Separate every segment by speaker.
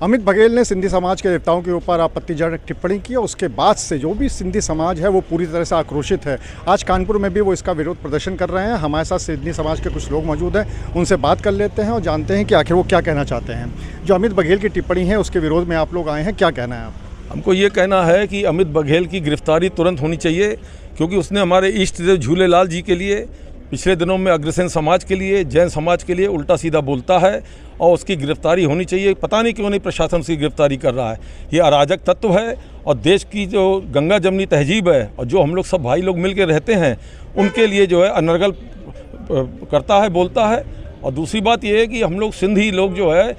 Speaker 1: अमित बघेल ने सिंधी समाज के देवताओं के ऊपर आपत्तिजनक टिप्पणी की और उसके बाद से जो भी सिंधी समाज है वो पूरी तरह से आक्रोशित है। आज कानपुर में भी वो इसका विरोध प्रदर्शन कर रहे हैं। हमारे साथ सिंधी समाज के कुछ लोग मौजूद हैं, उनसे बात कर लेते हैं और जानते हैं कि आखिर वो क्या कहना चाहते हैं। जो अमित बघेल की टिप्पणी है उसके विरोध में आप लोग आए हैं, क्या कहना है आप?
Speaker 2: हमको ये कहना है कि अमित बघेल की गिरफ्तारी तुरंत होनी चाहिए, क्योंकि उसने हमारे इष्ट देव झूलेलाल जी के लिए पिछले दिनों में अग्रसेन समाज के लिए, जैन समाज के लिए उल्टा सीधा बोलता है और उसकी गिरफ्तारी होनी चाहिए। पता नहीं क्यों नहीं प्रशासन उसकी गिरफ्तारी कर रहा है। ये अराजक तत्व है और देश की जो गंगा जमनी तहजीब है और जो हम लोग सब भाई लोग मिल के रहते हैं उनके लिए जो है अनर्गल करता है, बोलता है। और दूसरी बात ये है कि हम लोग सिंधी लोग जो है,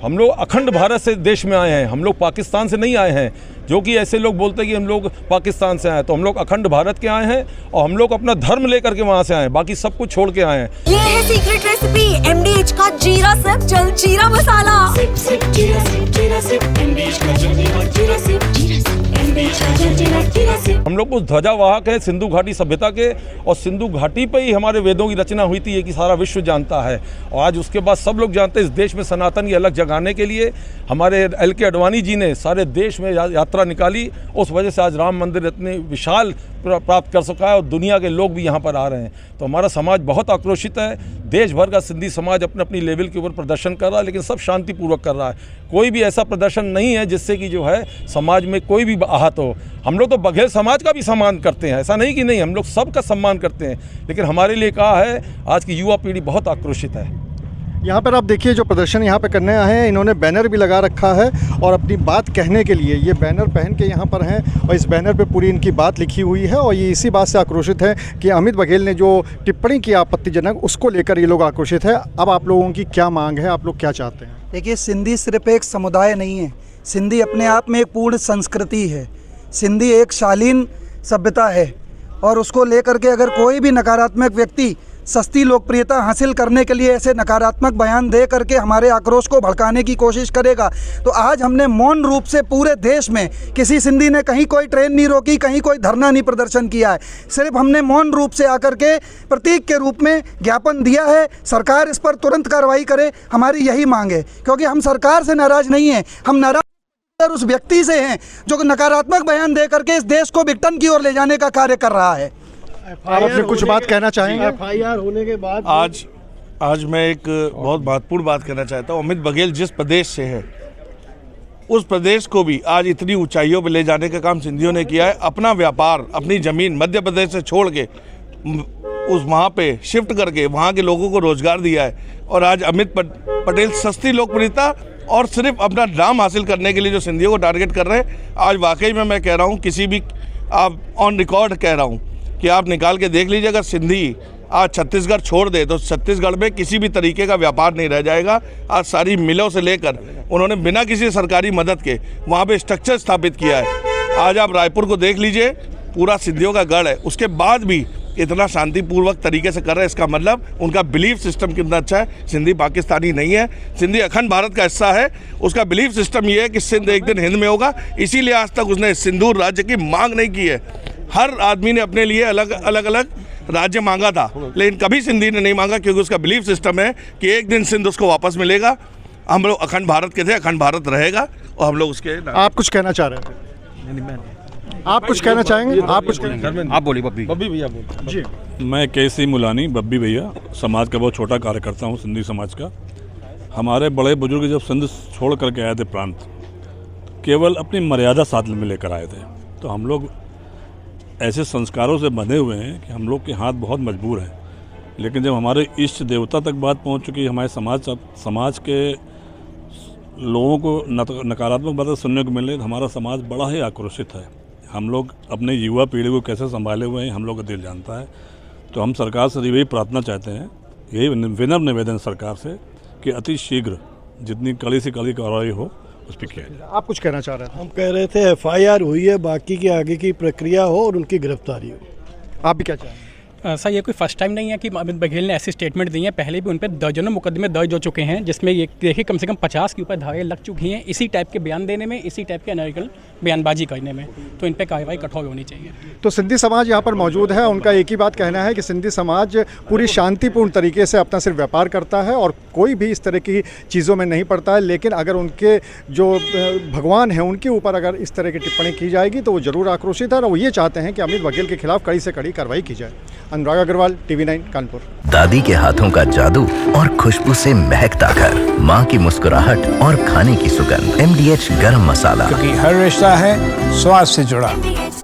Speaker 2: हम लोग अखंड भारत से देश में आए हैं, हम लोग पाकिस्तान से नहीं आए हैं। जो कि ऐसे लोग बोलते हैं कि हम लोग पाकिस्तान से आए, तो हम लोग अखंड भारत के आए हैं और हम लोग अपना धर्म लेकर के वहाँ से आए हैं, बाकी सब कुछ छोड़ के आए हैं।
Speaker 3: ये है सीक्रेट रेसिपी MDH का जीरा सिप जल जीरा मसाला। सिप सिप जीरा सिप MDH का जल जीरा सिप MDH का जल जीरा सिप।
Speaker 2: हम लोग उस ध्वजावाहक है सिंधु घाटी सभ्यता के, और सिंधु घाटी पे ही हमारे वेदों की रचना हुई थी, ये कि सारा विश्व जानता है। और आज उसके बाद सब लोग जानते हैं इस देश में सनातन की अलग जगाने के लिए हमारे LK आडवाणी जी ने सारे देश में यात्रा निकाली। उस वजह से आज राम मंदिर इतने विशाल प्राप्त कर सका है और दुनिया के लोग भी यहाँ पर आ रहे हैं। तो हमारा समाज बहुत आक्रोशित है। देश भर का सिंधी समाज अपने अपनी लेवल के ऊपर प्रदर्शन कर रहा है, लेकिन सब शांतिपूर्वक कर रहा है। कोई भी ऐसा प्रदर्शन नहीं है जिससे कि जो है समाज में कोई भी आहत हो। हम लोग तो बघेल समाज का भी सम्मान करते हैं, ऐसा नहीं कि नहीं, हम लोग सबका सम्मान करते हैं, लेकिन हमारे लिए कहा है आज की युवा पीढ़ी बहुत आक्रोशित है।
Speaker 1: यहाँ पर आप देखिए जो प्रदर्शन यहाँ पे करने आए हैं, इन्होंने बैनर भी लगा रखा है और अपनी बात कहने के लिए ये बैनर पहन के यहाँ पर हैं और इस बैनर पे पूरी इनकी बात लिखी हुई है। और ये इसी बात से आक्रोशित है कि अमित बघेल ने जो टिप्पणी की आपत्तिजनक, उसको लेकर ये लोग आक्रोशित है। अब आप लोगों की क्या मांग है, आप लोग क्या चाहते हैं?
Speaker 4: देखिए, सिंधी सिर्फ एक समुदाय नहीं है, सिंधी अपने आप में एक पूर्ण संस्कृति है। सिंधी एक शालीन सभ्यता है और उसको लेकर के अगर कोई भी नकारात्मक व्यक्ति सस्ती लोकप्रियता हासिल करने के लिए ऐसे नकारात्मक बयान दे करके हमारे आक्रोश को भड़काने की कोशिश करेगा, तो आज हमने मौन रूप से पूरे देश में किसी सिंधी ने कहीं कोई ट्रेन नहीं रोकी, कहीं कोई धरना नहीं प्रदर्शन किया है। सिर्फ हमने मौन रूप से आकर के प्रतीक के रूप में ज्ञापन दिया है। सरकार इस पर तुरंत कार्रवाई करे, हमारी यही मांग है। क्योंकि हम सरकार से नाराज़ नहीं हैं, हम नाराज उस व्यक्ति से हैं जो नकारात्मक बयान दे करके इस देश को विघटन की ओर ले जाने का कार्य कर रहा है।
Speaker 1: आप अपने कुछ बात कहना चाहेंगे?
Speaker 5: FIR होने के बाद आज मैं एक बहुत महत्वपूर्ण बात कहना चाहता हूँ। अमित बघेल जिस प्रदेश से है उस प्रदेश को भी आज इतनी ऊंचाइयों पर ले जाने का काम सिंधियों ने किया है। अपना व्यापार, अपनी ज़मीन मध्य प्रदेश से छोड़ के उस वहाँ पे शिफ्ट करके वहाँ के लोगों को रोजगार दिया है। और आज अमित पटेल सस्ती लोकप्रियता और सिर्फ अपना नाम हासिल करने के लिए जो सिंधियों को टारगेट कर रहे हैं, आज वाकई में मैं कह रहा हूँ, किसी भी आप ऑन रिकॉर्ड कह रहा हूँ कि आप निकाल के देख लीजिए, अगर सिंधी आज छत्तीसगढ़ छोड़ दे तो छत्तीसगढ़ में किसी भी तरीके का व्यापार नहीं रह जाएगा। आज सारी मिलों से लेकर उन्होंने बिना किसी सरकारी मदद के वहाँ पे स्ट्रक्चर स्थापित किया है। आज आप रायपुर को देख लीजिए, पूरा सिंधियों का गढ़ है, उसके बाद भी इतना शांतिपूर्वक तरीके से कर रहे हैं। इसका मतलब उनका बिलीफ सिस्टम कितना अच्छा है। सिंधी पाकिस्तानी नहीं है, सिंधी अखंड भारत का हिस्सा है। उसका बिलीफ सिस्टम ये है कि सिंध एक दिन हिंद में होगा, इसीलिए आज तक उसने सिंधु राज्य की मांग नहीं की है। हर आदमी ने अपने लिए अलग अलग राज्य मांगा था, लेकिन कभी सिंधी ने नहीं मांगा, क्योंकि उसका बिलीफ सिस्टम है कि एक दिन सिंध उसको वापस मिलेगा। हम लोग अखंड भारत के थे, अखंड भारत रहेगा और हम लोग उसके।
Speaker 1: आप कुछ कहना चाह रहे थे? आप कुछ कहना चाहेंगे? आप कुछ
Speaker 6: आप बोलिए।
Speaker 2: बब्बी भैया बोल
Speaker 1: जी।
Speaker 6: मैं KC मुलानी, बब्बी भैया, समाज का बहुत छोटा कार्यकर्ता हूँ, सिंधी समाज का। हमारे बड़े बुजुर्ग जब सिंध छोड़ करके आए थे प्रांत, केवल अपनी मर्यादा साथ में लेकर आए थे। तो हम लोग ऐसे संस्कारों से बंधे हुए हैं कि हम लोग के हाथ बहुत मजबूर हैं। लेकिन जब हमारे इष्ट देवता तक बात पहुंच चुकी, हमारे समाज के लोगों को नकारात्मक बातें सुनने को मिल रही, तो हमारा समाज बड़ा ही आक्रोशित है। हम लोग अपने युवा पीढ़ी को कैसे संभाले हुए हैं हम लोग का दिल जानता है। तो हम सरकार से यही प्रार्थना चाहते हैं, यही विनम्र निवेदन सरकार से, कि अति शीघ्र जितनी कड़ी से कड़ी कार्रवाई हो उस पर किया जाए।
Speaker 1: आप कुछ कहना चाह रहे थे?
Speaker 5: हम कह रहे थे FIR हुई है, बाकी की आगे की प्रक्रिया हो और उनकी गिरफ्तारी हो।
Speaker 1: आप भी क्या चाहेंगे?
Speaker 7: सर ये कोई फर्स्ट टाइम नहीं है कि अमित बघेल ने ऐसी स्टेटमेंट दी है, पहले भी उन पर दर्जनों मुकदमे दर्ज हो चुके हैं, जिसमें ये देखिए कम से कम 50 के ऊपर धाराएं लग चुकी हैं इसी टाइप के बयान देने में, इसी टाइप के अनर्गल बयानबाजी करने में। तो इन पर कार्रवाई कठोर होनी चाहिए।
Speaker 1: तो सिंधी समाज यहाँ पर मौजूद है, उनका एक ही बात कहना है कि सिंधी समाज पूरी शांतिपूर्ण तरीके से अपना सिर्फ व्यापार करता है और कोई भी इस तरह की चीज़ों में नहीं पड़ता है, लेकिन अगर उनके जो भगवान हैं उनके ऊपर अगर इस तरह की टिप्पणी की जाएगी तो वो ज़रूर आक्रोशित है और वो ये चाहते हैं कि अमित बघेल के खिलाफ कड़ी से कड़ी कार्रवाई की जाए। अनुराग अग्रवाल, TV9 कानपुर।
Speaker 8: दादी के हाथों का जादू और खुशबू से महकता घर, माँ की मुस्कुराहट और खाने की सुगंध, MDH गरम मसाला,
Speaker 9: क्योंकि हर रिश्ता है स्वाद से जुड़ा।